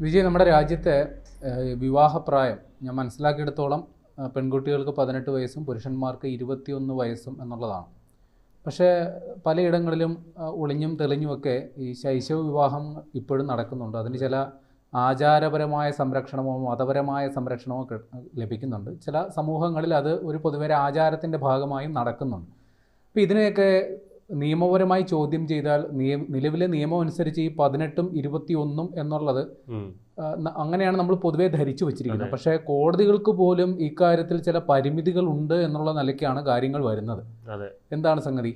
വിജയ്, നമ്മുടെ രാജ്യത്തെ വിവാഹപ്രായം ഞാൻ മനസ്സിലാക്കിയെടുത്തോളം പെൺകുട്ടികൾക്ക് 18 വയസ്സും പുരുഷന്മാർക്ക് 21 വയസ്സും എന്നുള്ളതാണ്. പക്ഷേ പലയിടങ്ങളിലും ഒളിഞ്ഞും തെളിഞ്ഞുമൊക്കെ ഈ ശൈശവ വിവാഹം ഇപ്പോഴും നടക്കുന്നുണ്ട്. അതിന് ചില ആചാരപരമായ സംരക്ഷണമോ മതപരമായ സംരക്ഷണമോ ലഭിക്കുന്നുണ്ട്. ചില സമൂഹങ്ങളിൽ അത് ഒരു പൊതുവെ ആചാരത്തിൻ്റെ ഭാഗമായും നടക്കുന്നുണ്ട്. അപ്പോൾ ഇതിനെയൊക്കെ നിയമപരമായി ചോദ്യം ചെയ്താൽ നിലവിലെ നിയമം അനുസരിച്ച് ഈ 18ഉം 21ഉം എന്നുള്ളത് അങ്ങനെയാണ് നമ്മൾ പൊതുവെ ധരിച്ചു വച്ചിരിക്കുന്നത്. പക്ഷേ കോടതികൾക്ക് പോലും ഇക്കാര്യത്തിൽ ചില പരിമിതികൾ ഉണ്ട് എന്നുള്ള നിലയ്ക്കാണ് കാര്യങ്ങൾ വരുന്നത്. എന്താണ് സംഗതി?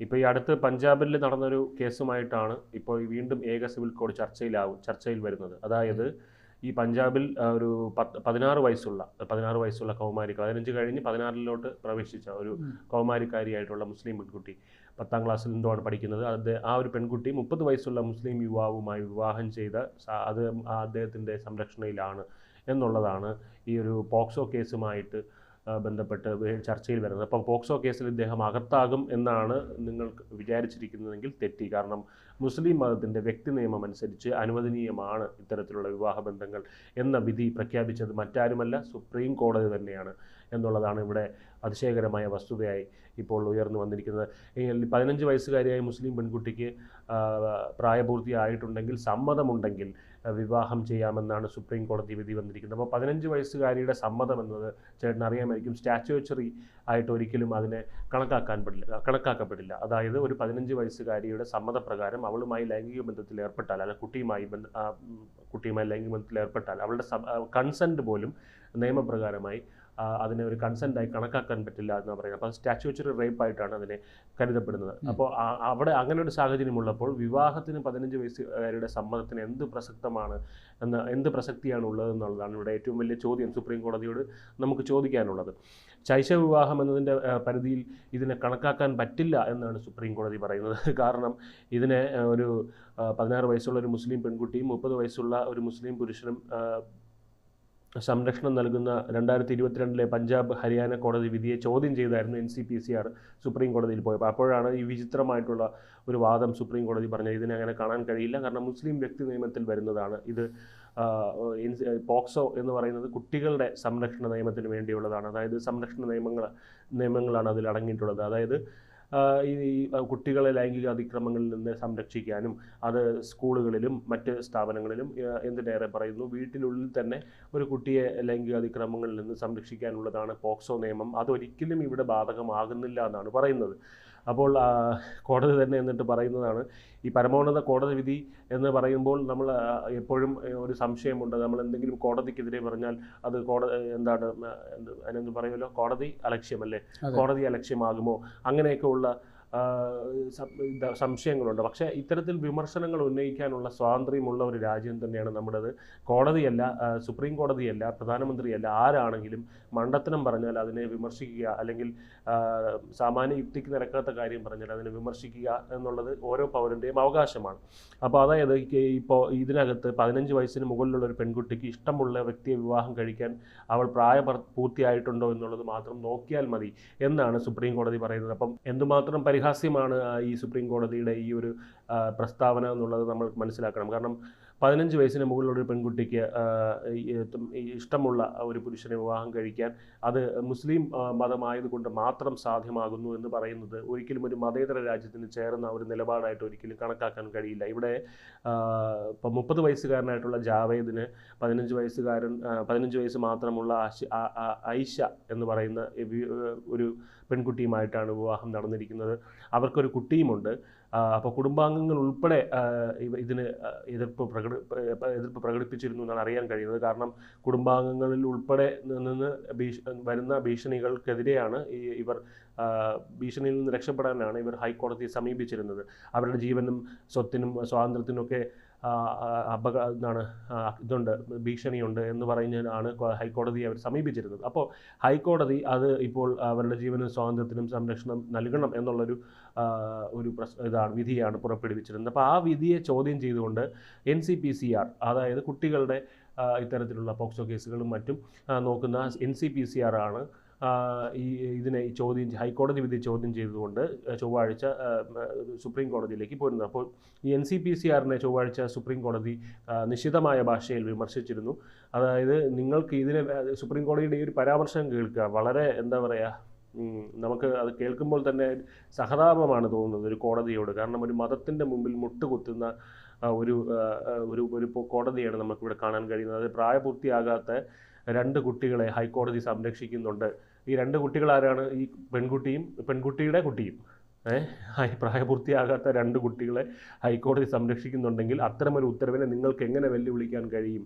ഇപ്പോൾ ഈ അടുത്ത് പഞ്ചാബിൽ നടന്നൊരു കേസുമായിട്ടാണ് ഇപ്പോൾ വീണ്ടും ഏക സിവിൽ കോഡ് ചർച്ചയിൽ വരുന്നത്. അതായത് ഈ പഞ്ചാബിൽ ഒരു 16 വയസ്സുള്ള കൗമാരി, 15 കഴിഞ്ഞ് 16 പ്രവേശിച്ച ഒരു കൗമാരിക്കാരിയായിട്ടുള്ള മുസ്ലിം പെൺകുട്ടി 10ാം ക്ലാസ്സിൽ എന്തോആണ് പഠിക്കുന്നത്. ആ ഒരു പെൺകുട്ടി 30 വയസ്സുള്ള മുസ്ലിം യുവാവുമായി വിവാഹം ചെയ്ത അത് അദ്ദേഹത്തിൻ്റെ സംരക്ഷണയിലാണ് എന്നുള്ളതാണ് ഈ ഒരു പോക്സോ കേസുമായിട്ട് ബന്ധപ്പെട്ട് ചർച്ചയിൽ വരുന്നത്. അപ്പോൾ പോക്സോ കേസിൽ ഇദ്ദേഹം അകത്താകും എന്നാണ് നിങ്ങൾ വിചാരിച്ചിരിക്കുന്നതെങ്കിൽ തെറ്റി. കാരണം മുസ്ലിം മതത്തിൻ്റെ വ്യക്തി നിയമം അനുസരിച്ച് അനുവദനീയമാണ് ഇത്തരത്തിലുള്ള വിവാഹബന്ധങ്ങൾ എന്ന വിധി പ്രഖ്യാപിച്ചത് മറ്റാരുമല്ല, സുപ്രീം കോടതി തന്നെയാണ് എന്നുള്ളതാണ് ഇവിടെ അതിശയകരമായ വസ്തുതയായി ഇപ്പോൾ ഉയർന്നു വന്നിരിക്കുന്നത്. 15 വയസ്സുകാരിയായ മുസ്ലിം പെൺകുട്ടിക്ക് പ്രായപൂർത്തിയായിട്ടുണ്ടെങ്കിൽ, സമ്മതമുണ്ടെങ്കിൽ വിവാഹം ചെയ്യാമെന്നാണ് സുപ്രീം കോടതി വിധി വന്നിരിക്കുന്നത്. അപ്പോൾ 15 വയസ്സുകാരിയുടെ സമ്മതം എന്നത് ചേട്ടൻ അറിയാമായിരിക്കും, സ്റ്റാച്യുവറി ആയിട്ട് ഒരിക്കലും അതിനെ കണക്കാക്കപ്പെടില്ല. അതായത് ഒരു 15 വയസ്സുകാരിയുടെ സമ്മതപ്രകാരം അവളുമായി ലൈംഗിക ബന്ധത്തിൽ ഏർപ്പെട്ടാൽ, അല്ല കുട്ടിയുമായി ലൈംഗിക ബന്ധത്തിൽ ഏർപ്പെട്ടാൽ അവളുടെ കൺസെൻറ്റ് പോലും നിയമപ്രകാരമായി അതിനെ ഒരു കൺസെൻറ്റായി കണക്കാക്കാൻ പറ്റില്ല എന്നാണ് പറയുന്നത്. അപ്പോൾ സ്റ്റാച്യുവറി റേപ്പായിട്ടാണ് അതിനെ കരുതപ്പെടുന്നത്. അപ്പോൾ അവിടെ അങ്ങനെ ഒരു സാഹചര്യമുള്ളപ്പോൾ വിവാഹത്തിന് 15 വയസ്സുകാരുടെ സമ്മതത്തിന് എന്ത് പ്രസക്തിയാണ് ഉള്ളതെന്നുള്ളതാണ് ഇവിടെ ഏറ്റവും വലിയ ചോദ്യം സുപ്രീം കോടതിയോട് നമുക്ക് ചോദിക്കാനുള്ളത്. ശൈശവ വിവാഹം എന്നതിൻ്റെ പരിധിയിൽ ഇതിനെ കണക്കാക്കാൻ പറ്റില്ല എന്നാണ് സുപ്രീം കോടതി പറയുന്നത്. കാരണം ഇതിനെ ഒരു 16 വയസ്സുള്ള ഒരു മുസ്ലിം പെൺകുട്ടിയും 30 വയസ്സുള്ള ഒരു മുസ്ലിം പുരുഷനും സംരക്ഷണം നൽകുന്ന 2022 പഞ്ചാബ് ഹരിയാന കോടതി വിധിയെ ചോദ്യം ചെയ്തായിരുന്നു NCPCR സുപ്രീം കോടതിയിൽ പോയപ്പോൾ. അപ്പോഴാണ് ഈ വിചിത്രമായിട്ടുള്ള ഒരു വാദം സുപ്രീം കോടതി പറഞ്ഞത്. ഇതിനെ അങ്ങനെ കാണാൻ കഴിയില്ല, കാരണം മുസ്ലിം വ്യക്തി നിയമത്തിൽ വരുന്നതാണ് ഇത്. പോക്സോ എന്ന് പറയുന്നത് കുട്ടികളുടെ സംരക്ഷണ നിയമത്തിന് വേണ്ടിയുള്ളതാണ്. അതായത് സംരക്ഷണ നിയമങ്ങളാണ് അതിൽ അടങ്ങിയിട്ടുള്ളത്. അതായത് ഈ കുട്ടികളെ ലൈംഗിക അതിക്രമങ്ങളിൽ നിന്ന് സംരക്ഷിക്കാനും, അത് സ്കൂളുകളിലും മറ്റ് സ്ഥാപനങ്ങളിലും എന്തിനേറെ പറയുന്നു വീട്ടിനുള്ളിൽ തന്നെ ഒരു കുട്ടിയെ ലൈംഗിക അതിക്രമങ്ങളിൽ നിന്ന് സംരക്ഷിക്കാനുള്ളതാണ് പോക്സോ നിയമം. അതൊരിക്കലും ഇവിടെ ബാധകമാകുന്നില്ല എന്നാണ് പറയുന്നത്. അപ്പോൾ കോടതി തന്നെ എന്നിട്ട് പറയുന്നതാണ്, ഈ പരമോന്നത കോടതി വിധി എന്ന് പറയുമ്പോൾ നമ്മൾ എപ്പോഴും ഒരു സംശയമുണ്ട്. നമ്മൾ എന്തെങ്കിലും കോടതിക്കെതിരെ പറഞ്ഞാൽ അത് അതിനെന്ത് പറയുമല്ലോ, കോടതി അലക്ഷ്യമല്ലേ, കോടതി അലക്ഷ്യമാകുമോ, അങ്ങനെയൊക്കെ ഉള്ള സംശയങ്ങളുണ്ട്. പക്ഷേ ഇത്തരത്തിൽ വിമർശനങ്ങൾ ഉന്നയിക്കാനുള്ള സ്വാതന്ത്ര്യമുള്ള ഒരു രാജ്യം തന്നെയാണ് നമ്മുടേത്. കോടതിയല്ല, സുപ്രീം കോടതിയല്ല, പ്രധാനമന്ത്രിയല്ല, ആരാണെങ്കിലും മണ്ടത്തരം പറഞ്ഞാൽ അതിനെ വിമർശിക്കുക, അല്ലെങ്കിൽ സാമാന്യ യുക്തിക്ക് നിരക്കാത്ത കാര്യം പറഞ്ഞാൽ അതിനെ വിമർശിക്കുക എന്നുള്ളത് ഓരോ പൗരൻ്റെയും അവകാശമാണ്. അപ്പോൾ അതായത് ഇപ്പോൾ ഇതിനകത്ത് 15 വയസ്സിന് മുകളിലുള്ള ഒരു പെൺകുട്ടിക്ക് ഇഷ്ടമുള്ള വ്യക്തിയെ വിവാഹം കഴിക്കാൻ അവൾ പ്രായപൂർത്തിയായിട്ടുണ്ടോ എന്നുള്ളത് മാത്രം നോക്കിയാൽ മതി എന്നാണ് സുപ്രീം കോടതി പറയുന്നത്. അപ്പം എന്തുമാത്രം പരിഹാസ്യമാണ് ഈ സുപ്രീം കോടതിയുടെ ഈ ഒരു പ്രസ്താവന എന്നുള്ളത് നമ്മൾ മനസ്സിലാക്കണം. കാരണം 15 വയസ്സിന് മുകളിലുള്ള ഒരു പെൺകുട്ടിക്ക് ഇഷ്ടമുള്ള ഒരു പുരുഷനെ വിവാഹം കഴിക്കാൻ അത് മുസ്ലിം മതമായതുകൊണ്ട് മാത്രം സാധ്യമാകുന്നു എന്ന് പറയുന്നത് ഒരിക്കലും ഒരു മതേതര രാജ്യത്തിന് ചേർന്ന ഒരു നിലപാടായിട്ട് ഒരിക്കലും കണക്കാക്കാൻ കഴിയില്ല. ഇവിടെ ഇപ്പം 30 വയസ്സുകാരനായിട്ടുള്ള ജാവേദിന് 15 വയസ്സ് മാത്രമുള്ള ഐഷ എന്ന് പറയുന്ന ഒരു പെൺകുട്ടിയുമായിട്ടാണ് വിവാഹം നടന്നിരിക്കുന്നത്. അവർക്കൊരു കുട്ടിയുമുണ്ട്. അപ്പോൾ കുടുംബാംഗങ്ങൾ ഉൾപ്പെടെ ഇതിന് എതിർപ്പ് പ്രകടിപ്പിച്ചിരുന്നു എന്നാണ് അറിയാൻ കഴിയുന്നത്. കാരണം കുടുംബാംഗങ്ങളിൽ ഉൾപ്പെടെ നിന്ന് വരുന്ന ഭീഷണികൾക്കെതിരെയാണ് ഇവർ ഭീഷണിയിൽ നിന്ന് രക്ഷപ്പെടാനാണ് ഇവർ ഹൈക്കോടതിയെ സമീപിച്ചിരുന്നത്. അവരുടെ ജീവനും സ്വത്തിനും സ്വാതന്ത്ര്യത്തിനൊക്കെ ഭീഷണിയുണ്ട് എന്ന് പറഞ്ഞാണ് ഹൈക്കോടതിയെ അവർ സമീപിച്ചിരുന്നത്. അപ്പോൾ ഹൈക്കോടതി അത് ഇപ്പോൾ അവരുടെ ജീവനും സ്വാതന്ത്ര്യത്തിനും സംരക്ഷണം നൽകണം എന്നുള്ളൊരു വിധിയാണ് പുറപ്പെടുവിച്ചിരുന്നത്. അപ്പോൾ ആ വിധിയെ ചോദ്യം ചെയ്തുകൊണ്ട് NCPCR, അതായത് കുട്ടികളുടെ ഇത്തരത്തിലുള്ള പോക്സോ കേസുകളും മറ്റും നോക്കുന്ന NCPCR ആണ് ഇതിനെ ഹൈക്കോടതി വിധി ചോദ്യം ചെയ്തുകൊണ്ട് ചൊവ്വാഴ്ച സുപ്രീം കോടതിയിലേക്ക് പോരുന്നത്. അപ്പോൾ ഈ NCPCRനെ ചൊവ്വാഴ്ച സുപ്രീം കോടതി നിശിതമായ ഭാഷയിൽ വിമർശിച്ചിരുന്നു. അതായത് നിങ്ങൾക്ക് ഇതിനെ സുപ്രീം കോടതിയുടെ ഈ ഒരു പരാമർശം കേൾക്കുക വളരെ എന്താ പറയുക, നമുക്ക് അത് കേൾക്കുമ്പോൾ തന്നെ സഹതാപമാണ് തോന്നുന്നത് ഒരു കോടതിയോട്. കാരണം ഒരു മതത്തിൻ്റെ മുമ്പിൽ മുട്ടുകുത്തുന്ന ഒരു ഒരു ഒരു കോടതിയാണ് നമുക്കിവിടെ കാണാൻ കഴിയുന്നത്. അത് പ്രായപൂർത്തിയാകാത്ത 2 കുട്ടികളെ ഹൈക്കോടതി സംരക്ഷിക്കുന്നുണ്ട്. ഈ 2 കുട്ടികൾ ആരാണ്? ഈ പെൺകുട്ടിയും പെൺകുട്ടിയുടെ കുട്ടിയും. പ്രായപൂർത്തിയാകാത്ത 2 കുട്ടികളെ ഹൈക്കോടതി സംരക്ഷിക്കുന്നുണ്ടെങ്കിൽ അത്തരമൊരു ഉത്തരവിനെ നിങ്ങൾക്ക് എങ്ങനെ വെല്ലുവിളിക്കാൻ കഴിയും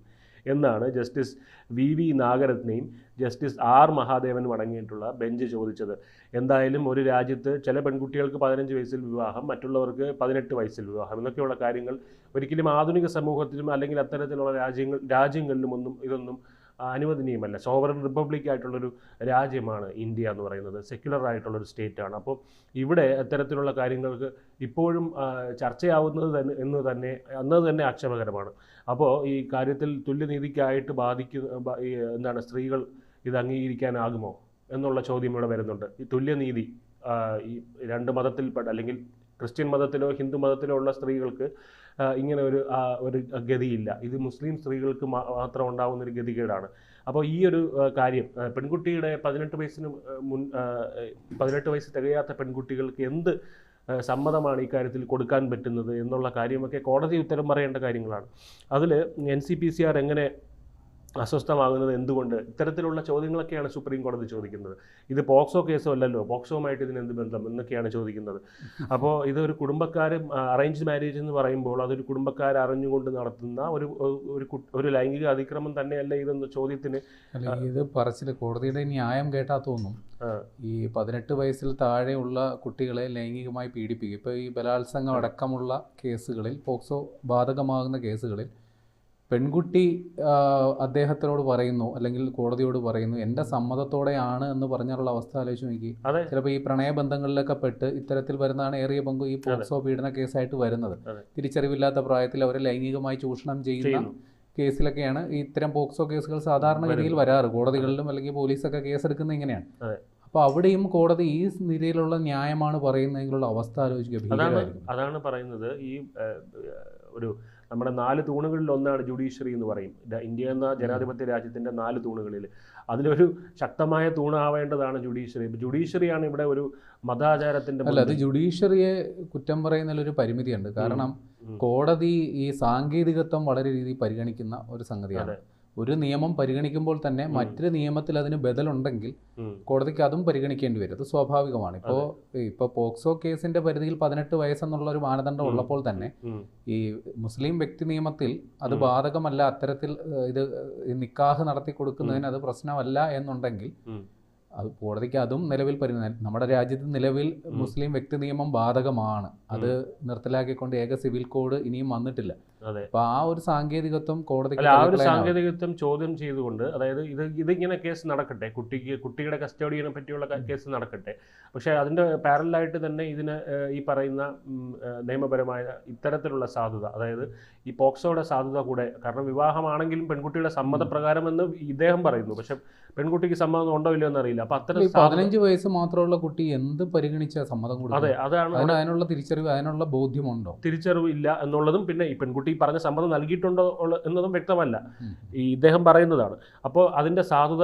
എന്നാണ് ജസ്റ്റിസ് VV നാഗരത്നയും ജസ്റ്റിസ് R മഹാദേവനും അടങ്ങിയിട്ടുള്ള ബെഞ്ച് ചോദിച്ചത്. എന്തായാലും ഒരു രാജ്യത്ത് ചില പെൺകുട്ടികൾക്ക് 15 വയസ്സിൽ വിവാഹം, മറ്റുള്ളവർക്ക് 18 വയസ്സിൽ വിവാഹം എന്നൊക്കെയുള്ള കാര്യങ്ങൾ ഒരിക്കലും ആധുനിക സമൂഹത്തിലും അല്ലെങ്കിൽ അത്തരത്തിലുള്ള രാജ്യങ്ങളിലുമൊന്നും ഇതൊന്നും അനുവദനീയമല്ല. സോവറൻ റിപ്പബ്ലിക് ആയിട്ടുള്ളൊരു രാജ്യമാണ് ഇന്ത്യ എന്ന് പറയുന്നത്, സെക്യുലർ ആയിട്ടുള്ളൊരു സ്റ്റേറ്റാണ്. അപ്പോൾ ഇവിടെ അത്തരത്തിലുള്ള കാര്യങ്ങൾക്ക് ഇപ്പോഴും ചർച്ചയാവുന്നത് എന്നത് തന്നെ ആക്ഷേപകരമാണ്. അപ്പോൾ ഈ കാര്യത്തിൽ തുല്യനീതിക്കായിട്ട് എന്താണ് സ്ത്രീകൾ ഇത് അംഗീകരിക്കാനാകുമോ എന്നുള്ള ചോദ്യം ഇവിടെ വരുന്നുണ്ട്. ഈ തുല്യനീതി ഈ 2 മതത്തിൽപ്പെട്ട അല്ലെങ്കിൽ ക്രിസ്ത്യൻ മതത്തിലോ ഹിന്ദു മതത്തിലോ ഉള്ള സ്ത്രീകൾക്ക് ഇങ്ങനെ ഒരു ഗതിയില്ല. ഇത് മുസ്ലിം സ്ത്രീകൾക്ക് മാത്രം ഉണ്ടാകുന്നൊരു ഗതികേടാണ്. അപ്പോൾ ഈ ഒരു കാര്യം പെൺകുട്ടിയുടെ 18 വയസ്സ് തികയാത്ത പെൺകുട്ടികൾക്ക് എന്ത് സമ്മതമാണ് ഈ കാര്യത്തിൽ കൊടുക്കാൻ പറ്റുന്നത് എന്നുള്ള കാര്യമൊക്കെ കോടതി ഉത്തരം പറയേണ്ട കാര്യങ്ങളാണ്. അതിൽ NCPCR എങ്ങനെ അസ്വസ്ഥമാകുന്നത് എന്തുകൊണ്ട്? ഇത്തരത്തിലുള്ള ചോദ്യങ്ങളൊക്കെയാണ് സുപ്രീം കോടതി ചോദിക്കുന്നത്. ഇത് പോക്സോ കേസോ അല്ലല്ലോ, പോക്സോവുമായിട്ട് ഇതിനെന്ത് ബന്ധം എന്നൊക്കെയാണ് ചോദിക്കുന്നത്. അപ്പോൾ ഇതൊരു കുടുംബക്കാരും അറേഞ്ച്ഡ് മാരേജ് എന്ന് പറയുമ്പോൾ അതൊരു കുടുംബക്കാർ അറിഞ്ഞുകൊണ്ട് നടത്തുന്ന ഒരു ലൈംഗിക അതിക്രമം തന്നെയല്ല ഇതെന്ന ചോദ്യത്തിന് ഇത് പറച്ചിൽ കോടതിയുടെ ന്യായം കേട്ടാൽ തോന്നും ഈ 18 വയസ്സിൽ താഴെയുള്ള കുട്ടികളെ ലൈംഗികമായി പീഡിപ്പിക്കും. ഇപ്പോൾ ഈ ബലാത്സംഗം അടക്കമുള്ള കേസുകളിൽ, പോക്സോ ബാധകമാകുന്ന കേസുകളിൽ പെൺകുട്ടി അദ്ദേഹത്തിനോട് പറയുന്നു അല്ലെങ്കിൽ കോടതിയോട് പറയുന്നു എൻ്റെ സമ്മതത്തോടെയാണ് എന്ന് പറഞ്ഞുള്ള അവസ്ഥ ആലോചിച്ച് നോക്കി. ചിലപ്പോൾ ഈ പ്രണയബന്ധങ്ങളിലൊക്കെ പെട്ട് ഇത്തരത്തിൽ വരുന്നതാണ് ഏറിയ പങ്കും ഈ പോക്സോ പീഡന കേസായിട്ട് വരുന്നത്. തിരിച്ചറിവില്ലാത്ത പ്രായത്തിൽ അവരെ ലൈംഗികമായി ചൂഷണം ചെയ്യുന്ന കേസിലൊക്കെയാണ് ഇത്തരം പോക്സോ കേസുകൾ സാധാരണഗതിയിൽ വരാറ്. കോടതികളിലും അല്ലെങ്കിൽ പോലീസൊക്കെ കേസെടുക്കുന്നത് ഇങ്ങനെയാണ്. അപ്പോൾ അവിടെയും കോടതി ഈ നിലയിലുള്ള ന്യായമാണ് പറയുന്നതിനുള്ള അവസ്ഥ ആലോചിക്കുക. അതാണ് പറയുന്നത്. ഈ ഒരു നമ്മുടെ 4 തൂണുകളിൽ ഒന്നാണ് ജുഡീഷ്യറി എന്ന് പറയും. ഇന്ത്യ എന്ന ജനാധിപത്യ രാജ്യത്തിൻ്റെ 4 തൂണുകളിൽ അതിലൊരു ശക്തമായ തൂണാവേണ്ടതാണ് ജുഡീഷ്യറി. ജുഡീഷ്യറിയാണ് ഇവിടെ ഒരു മതാചാരത്തിൻ്റെ അല്ല, അത് ജുഡീഷ്യറിയെ കുറ്റം പറയുന്നതിലൊരു പരിമിതിയുണ്ട്. കാരണം കോടതി ഈ സാങ്കേതികത്വം വളരെ രീതിയിൽ പരിഗണിക്കുന്ന ഒരു സംഗതിയാണ്. ഒരു നിയമം പരിഗണിക്കുമ്പോൾ തന്നെ മറ്റൊരു നിയമത്തിൽ അതിന് ബദലുണ്ടെങ്കിൽ കോടതിക്ക് അതും പരിഗണിക്കേണ്ടി വരും. അത് സ്വാഭാവികമാണ്. ഇപ്പോൾ പോക്സോ കേസിന്റെ പരിധിയിൽ 18 വയസ്സെന്നുള്ള ഒരു മാനദണ്ഡം ഉള്ളപ്പോൾ തന്നെ ഈ മുസ്ലിം വ്യക്തി നിയമത്തിൽ അത് ബാധകമല്ല, അത്തരത്തിൽ ഇത് നിക്കാഹ് നടത്തി കൊടുക്കുന്നതിന് അത് പ്രശ്നമല്ല എന്നുണ്ടെങ്കിൽ അത് കോടതിക്ക് അതും നിലവിൽ നമ്മുടെ രാജ്യത്ത് നിലവിൽ മുസ്ലിം വ്യക്തി നിയമം ബാധകമാണ്. അത് നിർത്തലാക്കിക്കൊണ്ട് ഏക സിവിൽ കോഡ് ഇനിയും വന്നിട്ടില്ല. അപ്പൊ ആ ഒരു സാങ്കേതികത്വം സാങ്കേതികത്വം ചോദ്യം ചെയ്തുകൊണ്ട്, അതായത് ഇതിങ്ങനെ കേസ് നടക്കട്ടെ, കുട്ടിയുടെ കസ്റ്റഡിയെ പറ്റിയുള്ള കേസ് നടക്കട്ടെ, പക്ഷെ അതിന്റെ പാരലായിട്ട് തന്നെ ഇതിന് ഈ പറയുന്ന നിയമപരമായ ഇത്തരത്തിലുള്ള സാധുത, അതായത് ഈ പോക്സോയുടെ സാധുത കൂടെ, കാരണം വിവാഹമാണെങ്കിലും പെൺകുട്ടിയുടെ സമ്മതപ്രകാരം എന്ന് ഇദ്ദേഹം പറയുന്നു, പക്ഷെ പെൺകുട്ടിക്ക് സമ്മതം ഉണ്ടോ ഇല്ലയോ എന്നറിയില്ല. അപ്പൊ അത്തരം 15 വയസ്സ് മാത്രമുള്ള കുട്ടി എന്ത് പരിഗണിച്ച സമ്മതം കൊടുക്കും? അതെ, അതാണ് അതിനുള്ള തിരിച്ചറിവ്, അതിനുള്ള ബോധ്യമുണ്ടോ? തിരിച്ചറിവ് ഇല്ല എന്നുള്ളതും, പിന്നെ ഈ പെൺകുട്ടി പറഞ്ഞ സമ്മതം നൽകിയിട്ടുണ്ടോ എന്നതും വ്യക്തമല്ല, ഈ ഇദ്ദേഹം പറയുന്നതാണ്. അപ്പോൾ അതിന്റെ സാധുത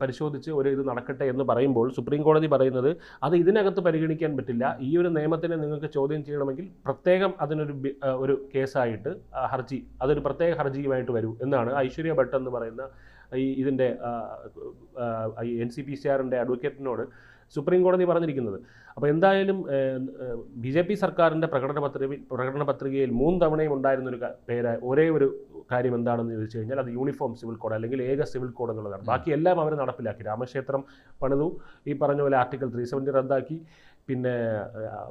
പരിശോധിച്ച് ഇത് നടക്കട്ടെ എന്ന് പറയുമ്പോൾ സുപ്രീം കോടതി പറയുന്നത് അത് ഇതിനകത്ത് പരിഗണിക്കാൻ പറ്റില്ല. ഈ ഒരു നിയമത്തിനെ നിങ്ങൾക്ക് ചോദ്യം ചെയ്യണമെങ്കിൽ പ്രത്യേകം അതിനൊരു കേസായിട്ട് അതൊരു പ്രത്യേക ഹർജിയുമായിട്ട് വരൂ എന്നാണ് ഐശ്വര്യ ഭട്ട് എന്ന് പറയുന്ന ഇതിൻ്റെ NCPCRന്റെ അഡ്വക്കേറ്റിനോട് സുപ്രീം കോടതി പറഞ്ഞിരിക്കുന്നത്. അപ്പോൾ എന്തായാലും BJP സർക്കാരിൻ്റെ പ്രകടന പത്രികയിൽ 3 തവണയും ഉണ്ടായിരുന്നൊരു ഒരേ ഒരു കാര്യം എന്താണെന്ന് ചോദിച്ചു കഴിഞ്ഞാൽ അത് യൂണിഫോം സിവിൽ കോഡ് അല്ലെങ്കിൽ ഏക സിവിൽ കോഡ് എന്നുള്ളതാണ്. ബാക്കിയെല്ലാം അവർ നടപ്പിലാക്കി. രാമക്ഷേത്രം പണിതു, ഈ പറഞ്ഞ പോലെ ആർട്ടിക്കിൾ 370 റദ്ദാക്കി, പിന്നെ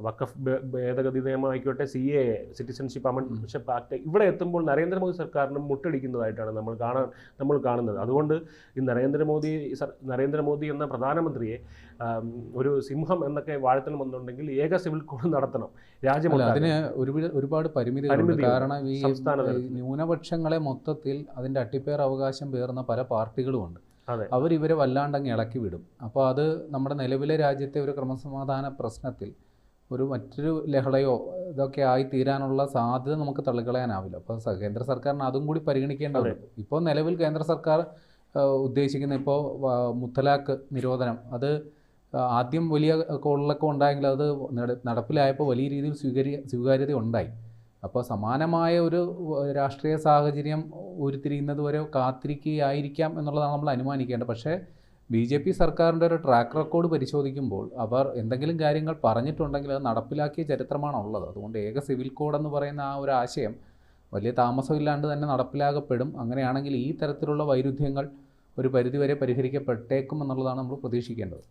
വഖഫ് ഭേദഗതി നിയമം ആയിക്കോട്ടെ, CAA സിറ്റിസൺഷിപ്പ് അമെൻഡ്മെന്റ് ആക്ട്, ഇവിടെ എത്തുമ്പോൾ നരേന്ദ്രമോദി സർക്കാരിന് മുട്ടടിക്കുന്നതായിട്ടാണ് നമ്മൾ കാണുന്നത്. അതുകൊണ്ട് ഈ നരേന്ദ്രമോദി എന്ന പ്രധാനമന്ത്രിയെ ഒരു സിംഹം എന്നൊക്കെ വാഴ്ത്തണമെന്നുണ്ടെങ്കിൽ ഏക സിവിൽ കോഡ് നടത്തണം രാജ്യം. അതിന് ഒരുപാട് പരിമിതികളുണ്ട്. കാരണം ഈ ന്യൂനപക്ഷങ്ങളെ മൊത്തത്തിൽ അതിൻ്റെ അട്ടിപ്പേർ അവകാശം പേറുന്ന പല പാർട്ടികളുമുണ്ട്. അതെ. അവരിവരെ വല്ലാണ്ടങ്ങ് ഇളക്കി വിടും. അപ്പോൾ അത് നമ്മുടെ നിലവിലെ രാജ്യത്തെ ഒരു ക്രമസമാധാന പ്രശ്നത്തിൽ ഒരു മറ്റൊരു ലഹളയോ ഇതൊക്കെ ആയി തീരാനുള്ള സാധ്യത നമുക്ക് തള്ളിക്കളയാനാവില്ല. അപ്പോൾ കേന്ദ്ര സർക്കാരിന് അതും കൂടി പരിഗണിക്കേണ്ടതുണ്ട്. ഇപ്പോൾ നിലവിൽ കേന്ദ്ര സർക്കാർ ഉദ്ദേശിക്കുന്ന ഇപ്പോൾ മുത്തലാഖ് നിരോധനം അത് ആദ്യം വലിയ കോളിളക്കം ഉണ്ടായെങ്കിൽ അത് നടപ്പിലായപ്പോൾ വലിയ രീതിയിൽ സ്വീകാര്യത ഉണ്ടായി. അപ്പോൾ സമാനമായ ഒരു രാഷ്ട്രീയ സാഹചര്യം ഉരുത്തിരിയുന്നത് വരെ കാത്തിരിക്കുകയായിരിക്കാം എന്നുള്ളതാണ് നമ്മൾ അനുമാനിക്കേണ്ടത്. പക്ഷേ BJP സർക്കാരിൻ്റെ ഒരു ട്രാക്ക് റെക്കോർഡ് പരിശോധിക്കുമ്പോൾ അവർ എന്തെങ്കിലും കാര്യങ്ങൾ പറഞ്ഞിട്ടുണ്ടെങ്കിൽ അത് നടപ്പിലാക്കിയ ചരിത്രമാണുള്ളത്. അതുകൊണ്ട് ഏക സിവിൽ കോഡ് എന്ന് പറയുന്ന ആ ഒരു ആശയം വലിയ താമസമില്ലാണ്ട് തന്നെ നടപ്പിലാക്കപ്പെടും. അങ്ങനെയാണെങ്കിൽ ഈ തരത്തിലുള്ള വൈരുദ്ധ്യങ്ങൾ ഒരു പരിധിവരെ പരിഹരിക്കപ്പെട്ടേക്കും എന്നുള്ളതാണ് നമ്മൾ പ്രതീക്ഷിക്കേണ്ടത്.